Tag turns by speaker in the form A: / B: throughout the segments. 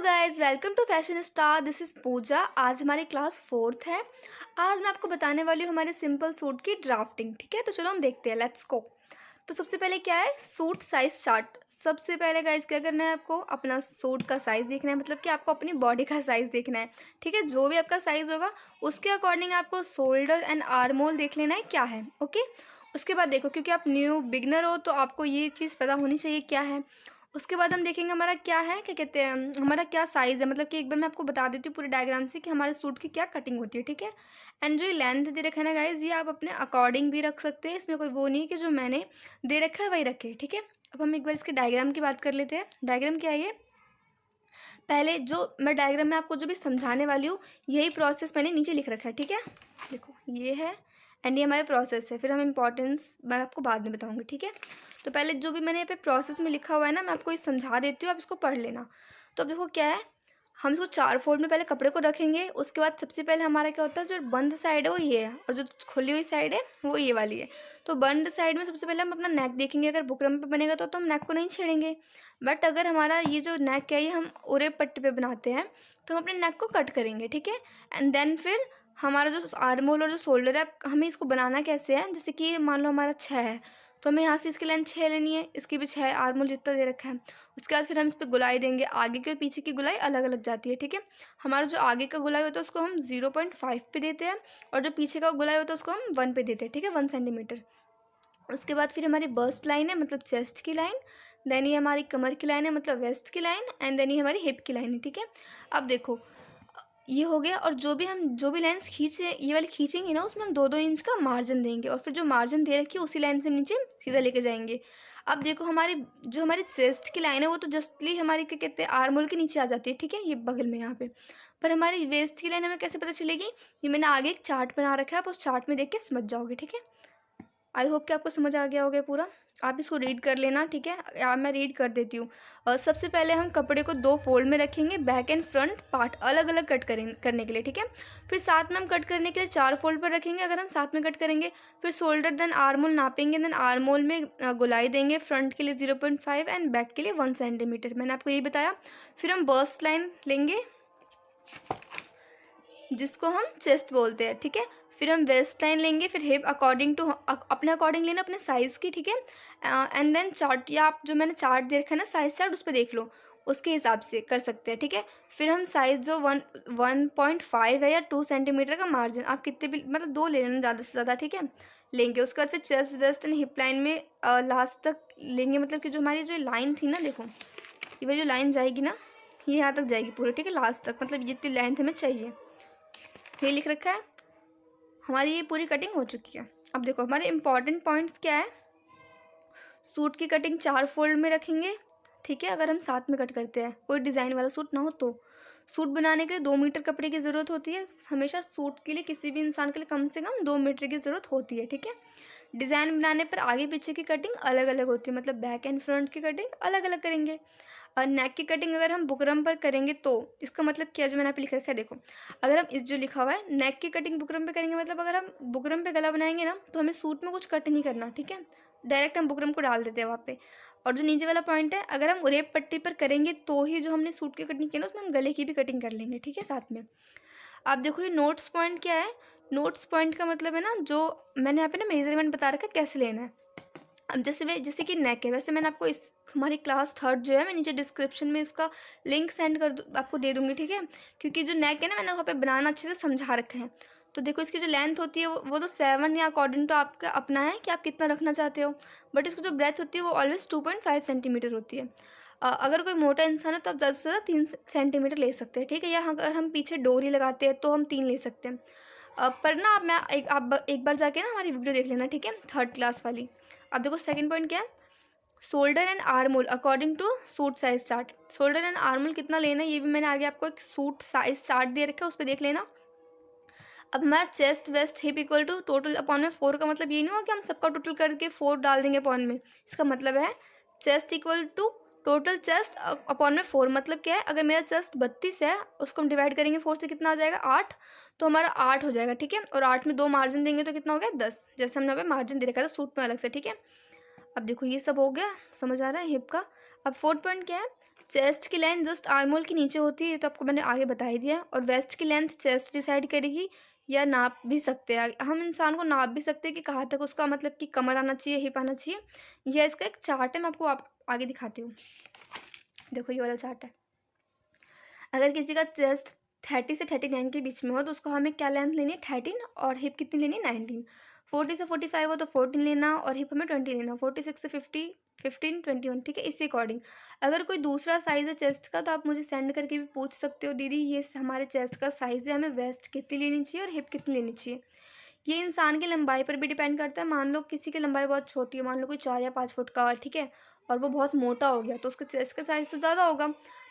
A: Guys, welcome to fashion star. This is Pooja. आज हमारी class 4th है। आज मैं आपको बताने वाली हूँ हमारे सिंपल सूट की ड्राफ्टिंग। ठीक है, तो चलो हम देखते हैं, लेट्स गो। तो सबसे पहले क्या है, सूट साइज चार्ट। सबसे पहले गाइज क्या करना है, आपको अपना सूट का साइज़ देखना है, मतलब कि आपको अपनी बॉडी का साइज़ देखना है। ठीक है, जो भी आपका साइज़ होगा उसके अकॉर्डिंग आपको शोल्डर एंड आर्म होल देख लेना है क्या है। ओके, उसके बाद देखो, क्योंकि आप न्यू बिगनर हो तो आपको ये चीज़ पता होनी चाहिए क्या है। उसके बाद हम देखेंगे हमारा क्या है, क्या कहते हैं, हमारा क्या साइज़ है। मतलब कि एक बार मैं आपको बता देती हूँ पूरे डायग्राम से कि हमारे सूट की क्या कटिंग होती है। ठीक है, एंड जो ये लेंथ दे रखा है ना गाइज, ये आप अपने अकॉर्डिंग भी रख सकते हैं। इसमें कोई वो नहीं है कि जो मैंने दे रखा है वही रखे। ठीक है, अब हम एक बार इसके डायग्राम की बात कर लेते हैं। डायग्राम क्या है ये, पहले जो मैं डायग्राम में आपको जो भी समझाने वाली हूँ यही प्रोसेस मैंने नीचे लिख रखा है। ठीक है, देखो ये है एंड ये हमारे प्रोसेस है। फिर हम इम्पॉर्टेंस मैं आपको बाद में बताऊँगी। ठीक है, तो पहले जो भी मैंने यहाँ पे प्रोसेस में लिखा हुआ है ना, मैं आपको ये समझा देती हूँ, आप इसको पढ़ लेना। तो अब देखो क्या है, हम इसको 4 फोल्ड में पहले कपड़े को रखेंगे। उसके बाद सबसे पहले हमारा क्या होता है, जो बंद साइड है वो ये है और जो खुली हुई साइड है वो ये वाली है। तो बंद साइड में सबसे पहले हम अपना नेक देखेंगे। अगर बुकरम पे बनेगा तो हम नेक को नहीं छेड़ेंगे, बट अगर हमारा ये जो नेक है ये हम उरे पट्टी पे बनाते हैं तो हम अपने नेक को कट करेंगे। ठीक है, एंड देन फिर हमारा जो आर्म होल और जो शोल्डर है, हमें इसको बनाना कैसे है, जैसे कि मान लो हमारा 6 है तो हमें यहाँ से इसकी लेंथ 6 लेनी है, इसकी भी 6 आर्म होल जितना दे रखा है। उसके बाद फिर हम इस पर गुलाई देंगे। आगे की और पीछे की गुलाई अलग अलग जाती है। ठीक है, हमारा जो आगे का गुलाई होता है उसको हम 0.5 पे देते हैं और जो पीछे का गुलाई होता है उसको हम 1 पे देते हैं। ठीक है, 1 सेंटीमीटर। उसके बाद फिर हमारी बस्ट लाइन है, मतलब चेस्ट की लाइन। देन ये हमारी कमर की लाइन है, मतलब वेस्ट की लाइन। एंड देन ये हमारी हिप की लाइन है। ठीक है, अब देखो ये हो गया। और जो भी लाइन्स खींचे, ये वाली खींचेंगे ना, उसमें हम 2-2 इंच का मार्जिन देंगे और फिर जो मार्जिन दे रखी है उसी लाइन से हम नीचे सीधा लेके जाएंगे। अब देखो हमारी चेस्ट की लाइन है वो तो जस्टली हमारी क्या कहते हैं, आर्म होल के नीचे आ जाती है। ठीक है, ये बगल में यहाँ पे। पर हमारी वेस्ट की लाइन हमें कैसे पता चलेगी, ये मैंने आगे एक चार्ट बना रखा है, आप उस चार्ट में देख के समझ जाओगे। ठीक है, आई होप कि आपको समझ आ गया होगा पूरा। आप इसको रीड कर लेना। ठीक है, मैं रीड कर देती हूँ। और सबसे पहले हम कपड़े को 2 फोल्ड में रखेंगे, बैक एंड फ्रंट पार्ट अलग अलग कट करने के लिए। ठीक है, फिर साथ में हम कट करने के लिए 4 फोल्ड पर रखेंगे अगर हम साथ में कट करेंगे। फिर शोल्डर देन आर्म होल नापेंगे, देन आर्म होल में गुलाई देंगे। फ्रंट के लिए 0.5 एंड बैक के लिए 1 सेंटीमीटर, मैंने आपको यही बताया। फिर हम बस्ट लाइन लेंगे जिसको हम चेस्ट बोलते हैं। ठीक है, फिर हम वेस्ट लाइन लेंगे। फिर हिप अकॉर्डिंग टू अपने अकॉर्डिंग लेना, अपने साइज़ की। ठीक है, एंड देन चार्ट, या आप जो मैंने चार्ट दे रखा है ना, साइज़ चार्ट, उस पर देख लो, उसके हिसाब से कर सकते हैं। ठीक है, फिर हम साइज़ जो 1.5 है या 2 सेंटीमीटर का मार्जिन, आप कितने भी मतलब 2 ले लेना ज़्यादा से ज़्यादा। ठीक है, लेंगे। उसके बाद फिर chest waist and hip line में लास्ट तक लेंगे, मतलब कि जो हमारी जो लाइन थी ना, देखो ये वाली जो लाइन जाएगी ना, ये यहाँ तक जाएगी पूरी। ठीक है, लास्ट तक, मतलब जितनी लेंथ हमें चाहिए ये लिख रखा है। हमारी ये पूरी कटिंग हो चुकी है। अब देखो हमारे इंपॉर्टेंट पॉइंट्स क्या है। सूट की कटिंग 4 फोल्ड में रखेंगे। ठीक है, अगर हम साथ में कट करते हैं, कोई डिज़ाइन वाला सूट ना हो तो। सूट बनाने के लिए 2 मीटर कपड़े की ज़रूरत होती है। हमेशा सूट के लिए किसी भी इंसान के लिए कम से कम 2 मीटर की ज़रूरत होती है। ठीक है, डिज़ाइन बनाने पर आगे पीछे की कटिंग अलग अलग होती है, मतलब बैक एंड फ्रंट की कटिंग अलग अलग करेंगे। और नेक की कटिंग अगर हम बुकरम पर करेंगे तो इसका मतलब क्या, जो मैंने यहाँ पे लिख रखा है देखो, अगर हम इस जो लिखा हुआ है नेक की कटिंग बुकरम पे करेंगे, मतलब अगर हम बुकरम पे गला बनाएंगे ना तो हमें सूट में कुछ कट नहीं करना। ठीक है, डायरेक्ट हम बुकरम को डाल देते हैं वहाँ पे। और जो नीचे वाला पॉइंट है, अगर हम उरेप पट्टी पर करेंगे तो ही जो हमने सूट की कटिंग की ना उसमें हम गले की भी कटिंग कर लेंगे। ठीक है, साथ में। आप देखो ये नोट्स पॉइंट क्या है। नोट्स पॉइंट का मतलब है ना, जो मैंने यहाँ पे ना मेजरमेंट बता रखा है कैसे लेना है। अब जैसे कि नेक है, वैसे मैंने आपको इस हमारी क्लास 3rd जो है, मैं नीचे डिस्क्रिप्शन में इसका लिंक सेंड आपको दे दूँगी। ठीक है, क्योंकि जो नेक है ना, मैंने वहाँ पे बनाना अच्छे से समझा रखा है। तो देखो इसकी जो लेंथ होती है वो तो 7 या अकॉर्डिंग टू आपका अपना है कि आप कितना रखना चाहते हो, बट इसकी जो ब्रेथ होती है वो ऑलवेज 2.5 सेंटीमीटर होती है। अगर कोई मोटा इंसान है तो आप ज़्यादा से ज़्यादा 3 सेंटीमीटर ले सकते हैं। ठीक है, या अगर हम पीछे डोरी लगाते हैं तो हम 3 ले सकते हैं। पर ना आप एक बार जाके ना हमारी वीडियो देख लेना। ठीक है, 3rd क्लास वाली। अब देखो सेकंड पॉइंट क्या है, shoulder and arm hole according to suit size chart. Shoulder and arm hole कितना लेना है ये भी मैंने आगे आपको एक सूट साइज चार्ट दे रखा है, उस पर देख लेना। अब हमारा chest waist hip equal to total upon में 4 का मतलब ये नहीं हुआ कि हम सबका टोटल करके 4 डाल देंगे अपॉन में। इसका मतलब है chest equal to total chest upon में 4। मतलब क्या है, अगर मेरा चेस्ट 32 है उसको हम डिवाइड करेंगे 4 से, कितना आ जाएगा 8, तो हमारा 8 हो जाएगा। ठीक है, और 8 में 2 मार्जिन देंगे तो कितना हो गया 10, जैसे हमने यहाँ पे मार्जिन दे रखा था सूट में अलग से। ठीक है, अब देखो ये सब हो गया, समझ आ रहा है हिप का। अब 4th पॉइंट क्या है, चेस्ट की लेंथ जस्ट आर्म होल के नीचे होती है, तो आपको मैंने आगे बता ही दिया। और वेस्ट की लेंथ चेस्ट डिसाइड करेगी, या नाप भी सकते हैं हम, इंसान को नाप भी सकते हैं कि कहाँ तक उसका मतलब कि कमर आना चाहिए, हिप आना चाहिए। यह इसका एक चार्ट है, मैं आपको आगे दिखाती हूँ। देखो ये वाला चार्ट है। अगर किसी का चेस्ट 30 से 39 के बीच में हो तो उसको हमें क्या लेंथ लेनी है, 13, और हिप कितनी लेनी है, 19। 40 से 45 हो तो 14 लेना, और हिप हमें 20 लेना। 46 से 50, 15, 21, ठीक है। इसी अकॉर्डिंग अगर कोई दूसरा साइज़ है चेस्ट का तो आप मुझे सेंड करके भी पूछ सकते हो, दीदी ये हमारे चेस्ट का साइज़ है, हमें वेस्ट कितनी लेनी चाहिए और हिप कितनी लेनी चाहिए। ये इंसान की लंबाई पर भी डिपेंड करता है। मान लो किसी की लंबाई बहुत छोटी है, मान लो कोई 4 या 5 फुट का, ठीक है, और वो बहुत मोटा हो गया तो उसका चेस्ट का साइज़ तो ज़्यादा होगा।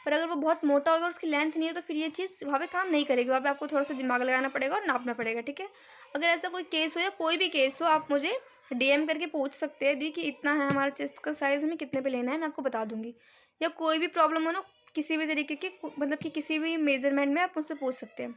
A: पर अगर वो बहुत मोटा होगा और उसकी लेंथ नहीं है तो फिर ये चीज़ वहाँ पे काम नहीं करेगी। वहाँ पे आपको थोड़ा-सा दिमाग लगाना पड़ेगा और नापना पड़ेगा, ठीक है। अगर ऐसा कोई केस हो या कोई भी केस हो, आप मुझे डीएम करके पूछ सकते हैं, दी कि इतना है हमारा चेस्ट का साइज़, हमें कितने पे लेना है, मैं आपको बता दूँगी। या कोई भी प्रॉब्लम हो ना, किसी भी तरीके की, मतलब कि किसी भी मेज़रमेंट में आप मुझसे पूछ सकते हैं।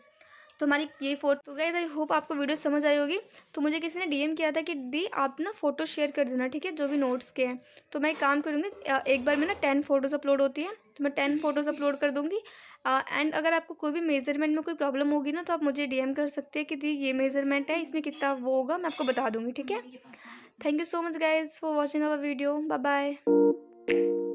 A: तो हमारी ये फ़ोटो, तो गाइस आई होप आपको वीडियो समझ आई होगी। तो मुझे किसी ने डीएम किया था कि दी आप ना फ़ोटो शेयर कर देना, ठीक है, जो भी नोट्स के हैं। तो मैं एक काम करूँगी, एक बार में ना 10 फ़ोटोज़ अपलोड होती हैं, तो मैं 10 फ़ोटोज़ अपलोड कर दूँगी। एंड अगर आपको कोई भी मेज़रमेंट में कोई प्रॉब्लम होगी ना, तो आप मुझे डीएम कर सकते हैं कि दी ये मेज़रमेंट है, इसमें कितना वो होगा, मैं आपको बता दूँगी, ठीक है। Thank you so much guys for watching our video. Bye bye.